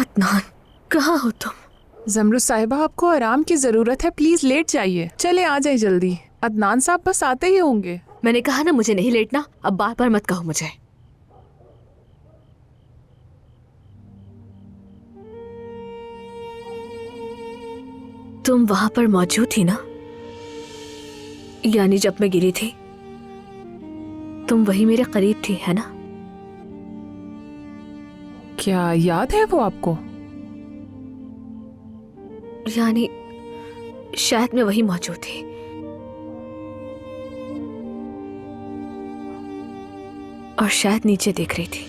अदनान, कहाँ हो तुम? जमरुद साहिबा, आपको आराम की जरूरत है, प्लीज लेट जाइए। चले आ जाए जल्दी। अदनान साहब बस आते ही होंगे। मैंने कहा ना मुझे नहीं लेटना, अब बार बार मत कहो मुझे। तुम वहां पर मौजूद थी ना? यानी जब मैं गिरी थी तुम वही मेरे करीब थी, है ना? क्या याद है वो आपको? यानी शायद मैं वही मौजूद थी। और शायद नीचे देख रही थी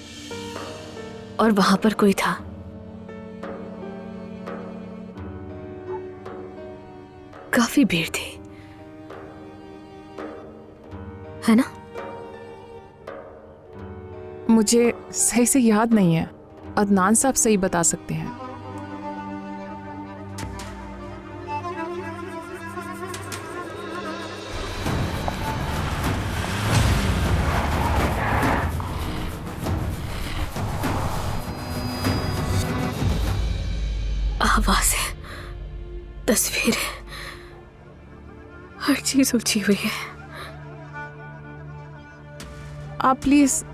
और वहां पर कोई था। काफी भीड़ थी, है ना? मुझे सही से याद नहीं है। अदनान साहब सही बता सकते हैं। आवाज़ें, तस्वीरें, हर चीज उलझी हुई है। आप प्लीज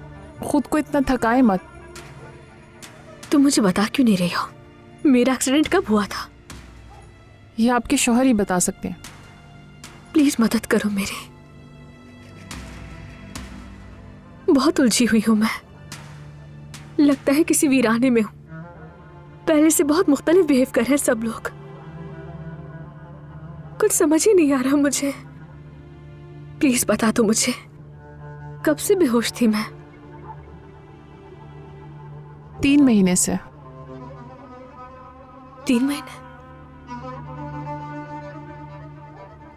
खुद को इतना थकाए मत। तुम मुझे बता क्यों नहीं रही हो? मेरा एक्सीडेंट कब हुआ था? ये आपके शौहर ही बता सकते हैं। प्लीज मदद करो मेरी। बहुत उलझी हुई हूं मैं। लगता है किसी वीराने में हूं। पहले से बहुत मुख्तलिफ बिहेव कर रहे हैं सब लोग। कुछ समझ ही नहीं आ रहा मुझे। प्लीज बता दो मुझे, कब से बेहोश थी मैं? 3 महीने से। 3 महीने?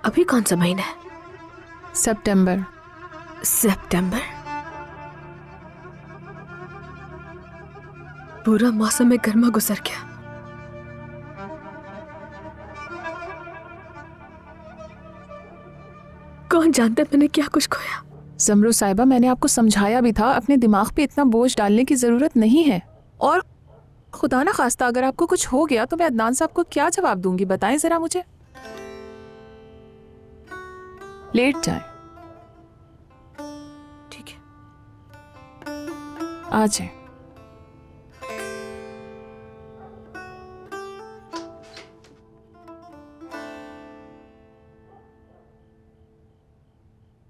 अभी कौन सा महीना है? सितंबर। सितंबर? पूरा मौसम में गर्मा गुजर गया। कौन जानता मैंने क्या कुछ खोया। जमरुद साहिबा, मैंने आपको समझाया भी था, अपने दिमाग पे इतना बोझ डालने की जरूरत नहीं है। और खुदा ना खास्ता अगर आपको कुछ हो गया तो मैं अदनान साहब को क्या जवाब दूंगी, बताएं जरा मुझे। लेट जाएं। ठीक है। आ जाएं।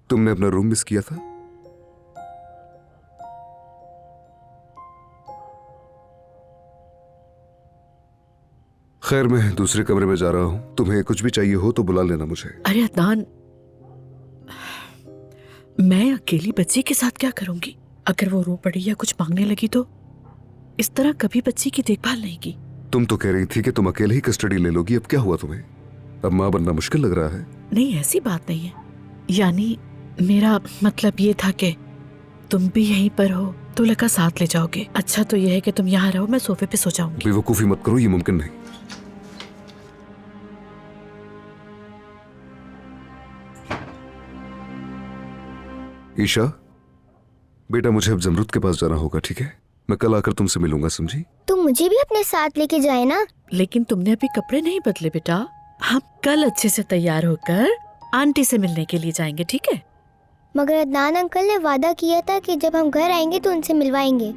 तुमने अपना रूम मिस किया था? खैर, मैं दूसरे कमरे में जा रहा हूं। तुम्हें कुछ भी चाहिए हो तो बुला लेना मुझे। अरे अदनान, मैं अकेली बच्ची के साथ क्या करूंगी? अगर वो रो पड़ी या कुछ मांगने लगी तो? इस तरह कभी बच्ची की देखभाल नहीं की। तुम तो कह रही थी कि तुम अकेले ही कस्टडी ले लोगी। अब क्या हुआ तुम्हें? अब माँ बनना मुश्किल लग रहा है? नहीं, ऐसी बात नहीं है। यानी मेरा मतलब ये था कि तुम भी यहीं पर हो तो लगा साथ ले जाओगे। अच्छा तो यह है कि तुम यहाँ रहो, मैं सोफे पे सो जाऊंगी। बेवकूफी मत करो, ये मुमकिन नहीं। ईशा बेटा, मुझे अब जमरुद के पास जाना होगा, ठीक है? मैं कल आकर तुमसे मिलूंगा, समझी? तुम मुझे भी अपने साथ लेके जाए ना। लेकिन तुमने अभी कपड़े नहीं बदले बेटा। हम कल अच्छे से तैयार होकर आंटी से मिलने के लिए जाएंगे, ठीक है? मगर अदनान अंकल ने वादा किया था कि जब हम घर आएंगे तो उनसे मिलवाएंगे।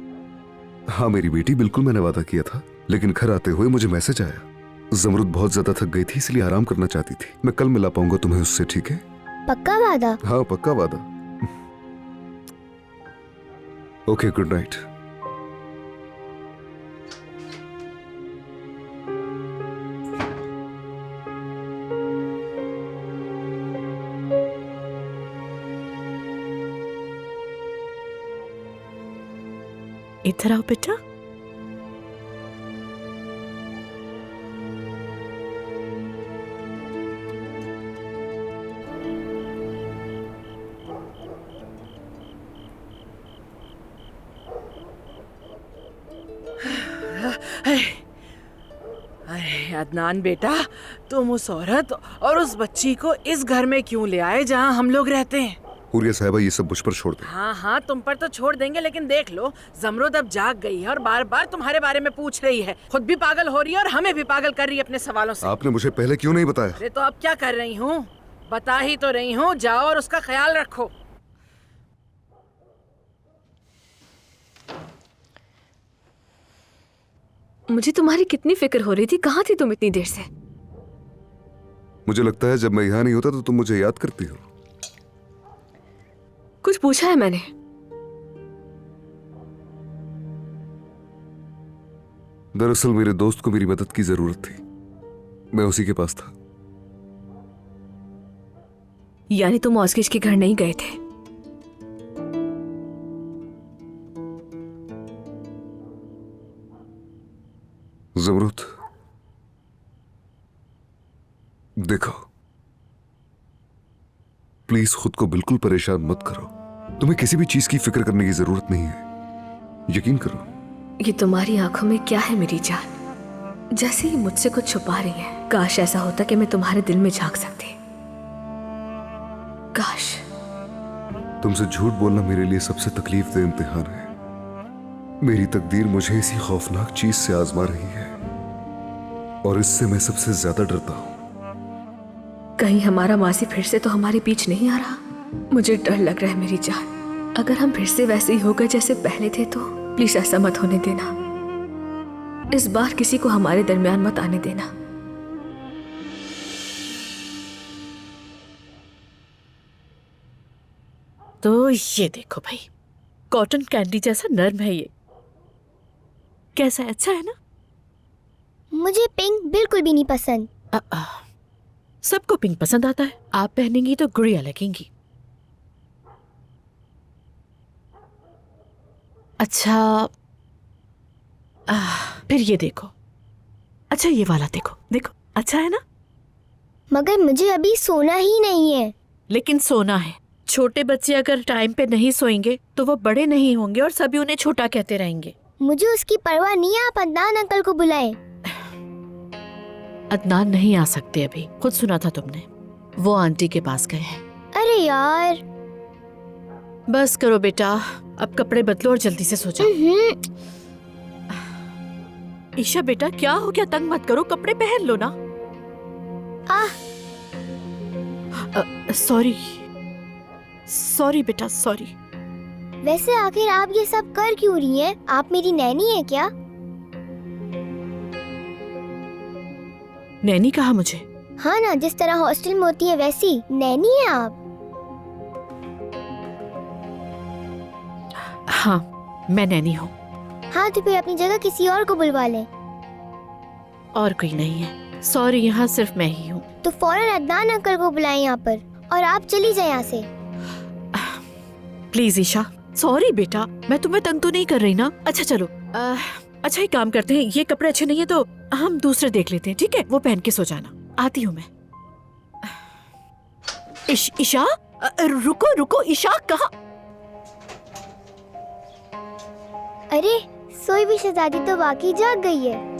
हाँ मेरी बेटी, बिल्कुल मैंने वादा किया था, लेकिन घर आते हुए मुझे मैसेज आया। जमरुद बहुत ज्यादा थक गई थी, इसलिए आराम करना चाहती थी। मैं कल मिला पाऊंगा तुम्हें उससे, ठीक है? पक्का वादा? हाँ पक्का वादा। Okay, good night. इधर आओ बेटा। अरे अदनान बेटा, तुम उस औरत और उस बच्ची को इस घर में क्यों ले आए जहाँ हम लोग रहते हैं? हुरिया साहिबा, ये सब मुझ पर छोड़ दे। हाँ हाँ, तुम पर तो छोड़ देंगे, लेकिन देख लो, जमरुद अब जाग गई है और बार बार तुम्हारे बारे में पूछ रही है। खुद भी पागल हो रही है और हमें भी पागल कर रही है अपने सवालों से। आपने मुझे पहले क्यों नहीं बताया? अरे तो अब क्या कर रही हूँ, बता ही तो रही हूँ। जाओ और उसका ख्याल रखो। मुझे तुम्हारी कितनी फिक्र हो रही थी। कहाँ थी तुम इतनी देर से? मुझे लगता है जब मैं यहाँ नहीं होता तो तुम मुझे याद करती हो। कुछ पूछा है मैंने? दरअसल मेरे दोस्त को मेरी मदद की जरूरत थी, मैं उसी के पास था। यानी तुम ऑस्किच के घर नहीं गए थे? जमरुद, देखो, प्लीज खुद को बिल्कुल परेशान मत करो। तुम्हें किसी भी चीज की फिक्र करने की जरूरत नहीं है, यकीन करो। ये तुम्हारी आंखों में क्या है मेरी जान? जैसे ही मुझसे कुछ छुपा रही है। काश ऐसा होता कि मैं तुम्हारे दिल में झांक सकती। काश। तुमसे झूठ बोलना मेरे लिए सबसे तकलीफ दे इम्तिहान है। मेरी तकदीर मुझे इसी खौफनाक चीज से आजमा रही है और इससे मैं सबसे ज्यादा डरता हूं। कहीं हमारा मासी फिर से तो हमारे बीच नहीं आ रहा? मुझे डर लग रहा है मेरी जान। अगर हम फिर से वैसे ही हो गए जैसे पहले थे तो प्लीज ऐसा मत होने देना। इस बार किसी को हमारे दरमियान मत आने देना। तो ये देखो भाई, कॉटन कैंडी जैसा नर्म है ये। कैसा है, अच्छा है ना? मुझे पिंक बिल्कुल भी नहीं पसंद। सबको पिंक पसंद आता है। आप पहनेंगी तो गुड़िया लगेंगी। अच्छा, फिर ये देखो। अच्छा, ये वाला देखो, देखो अच्छा है ना? मगर मुझे अभी सोना ही नहीं है। लेकिन सोना है। छोटे बच्चे अगर टाइम पे नहीं सोएंगे तो वो बड़े नहीं होंगे और सभी उन्हें छोटा कहते रहेंगे। मुझे उसकी परवाह नहीं है। आप अदनान अंकल को बुलाएं। अदनान नहीं आ सकते अभी, खुद सुना था तुमने, वो आंटी के पास गए हैं। अरे यार। बस करो बेटा, अब कपड़े बदलो और जल्दी से सो जाओ। ईशा बेटा, क्या हो गया? तंग मत करो, कपड़े पहन लो ना। सॉरी सॉरी बेटा, सॉरी। वैसे आखिर आप ये सब कर क्यों रही हैं? आप मेरी नैनी है क्या? नैनी कहा मुझे? हाँ ना, जिस तरह हॉस्टल में होती है वैसी नैनी है आप। हाँ, मैं नैनी हूँ। हाँ तो फिर अपनी जगह किसी और को बुलवा लें। और कोई नहीं है। सॉरी, यहाँ सिर्फ मैं ही हूँ। तो फौरन अदनान अंकल को बुलाएं यहाँ पर और आप चली जाएं यहाँ से। प्लीज ईशा। सॉरी बेटा, मैं तुम्हें तंग तो नहीं कर रही ना? अच्छा चलो, अच्छा एक काम करते हैं, ये कपड़े अच्छे नहीं है तो हम दूसरे देख लेते हैं, ठीक है? वो पहन के सो जाना। आती हूँ मैं। ईशा, रुको रुको, ईशा कहाँ? अरे सोई हुई शहजादी तो वाकई जाग गई है।